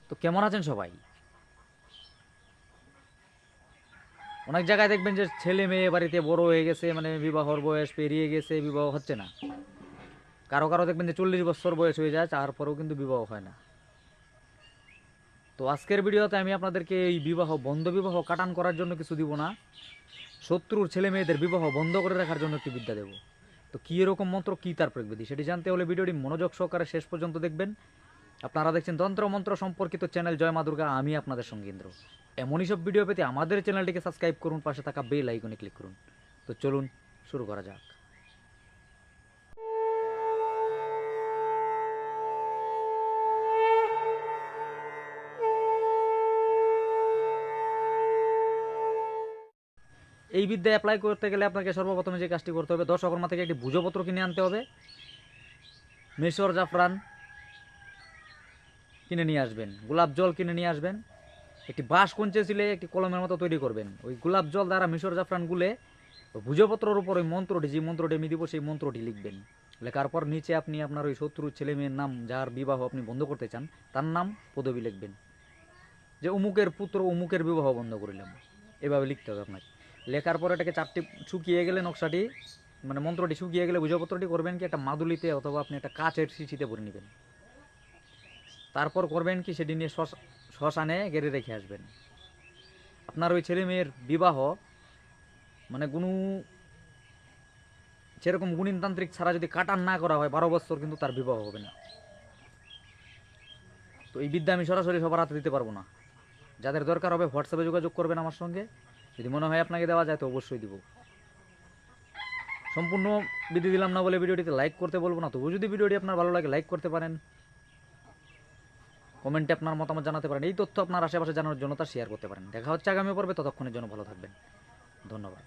তো কেমন আছেন সবাই? অনেক জায়গায় দেখবেন যে ছেলে মেয়ে বাড়িতে বড় হয়ে গেছে, মানে বিবাহর বয়স পেরিয়ে গেছে, বিবাহ হচ্ছে না। কারো কারো দেখবেন যে 40 বছর বয়স হয়ে যায়, তারপরেও কিন্তু বিবাহ হয় না। তো আজকের ভিডিওতে আমি আপনাদেরকে এই বিবাহ বন্ধ বিবাহ কাটান করার জন্য কিছু দিব না, শত্রুর ছেলে মেয়েদের বিবাহ বন্ধ করে রাখার জন্য একটি বিদ্যা দেব। তো কী এরকম মন্ত্র, কী তার প্রকৃতি, সেটি জানতে হলে ভিডিওটি মনোযোগ সহকারে শেষ পর্যন্ত দেখবেন। আপনারা দেখছেন তন্ত্র মন্ত্র সম্পর্কিত চ্যানেল জয় মা দুর্গা, আমি আপনাদের সঙ্গে ইন্দ্র। এমনই সব ভিডিও পেতে আমাদের চ্যানেলটিকে সাবস্ক্রাইব করুন, পাশে থাকা বেল আইকনে ক্লিক করুন। তো চলুন শুরু করা যাক। এই বিদ্যা অ্যাপ্লাই করতে গেলে আপনাকে সর্বপ্রথমে যে কাজটি করতে হবে, দর্শকর্মা থেকে একটি ভূজপত্র কিনে আনতে হবে, মেশর জাফরান কিনে নিয়ে আসবেন, গোলাপ জল কিনে নিয়ে আসবেন, একটি বাঁশ কঞ্চে ছিলে একটি কলমের মতো তৈরি করবেন। ওই গোলাপ জল দ্বারা মিশর জাফরান গুলে ভূজপত্রের উপর ওই মন্ত্রটি, যে মন্ত্রটি আমি দিব সেই মন্ত্রটি লিখবেন। লেখার পর নিচে আপনি আপনার ওই শত্রু ছেলে মেয়ের নাম, যার বিবাহ আপনি বন্ধ করতে চান তার নাম পদবি লিখবেন, যে অমুকের পুত্র অমুকের বিবাহ বন্ধ করিলাম, এভাবে লিখতে হবে আপনাকে। লেখার পর এটাকে চারটি শুকিয়ে গেলে, নকশাটি মানে মন্ত্রটি শুকিয়ে গেলে ভূজপত্রটি করবেন কি একটা মাদুলিতে অথবা আপনি একটা কাচের শিশিতে ভরে নেবেন। তারপর করবেন কি, সেটি নিয়ে শ্মশানে গেড়ে রেখে আসবেন। আপনার ওই ছেলে মেয়ের বিবাহ মানে কোনো সেরকম গুণিনতান্ত্রিক ছাড়া যদি কাটান না করা হয় 12 বছর কিন্তু তার বিবাহ হবে না। তো এই বিদ্যা আমি সরাসরি সবার হাতে দিতে পারবো না, যাদের দরকার হবে হোয়াটসঅ্যাপে যোগাযোগ করবেন আমার সঙ্গে। যদি মনে হয় আপনাকে দেওয়া যায় তো অবশ্যই দিব। সম্পূর্ণ বিধি দিলাম না বলে ভিডিওটিতে লাইক করতে বলবো না, তবু যদি ভিডিওটি আপনার ভালো লাগে লাইক করতে পারেন, কমেন্টে আপনার মতামত জানাতে পারেন, এই তথ্য আপনার আশেপাশে জানানোর জন্য তা শেয়ার করতে পারেন। দেখা হচ্ছে আগামী পর্বে, ততক্ষণের জন্য ভালো থাকবেন। ধন্যবাদ।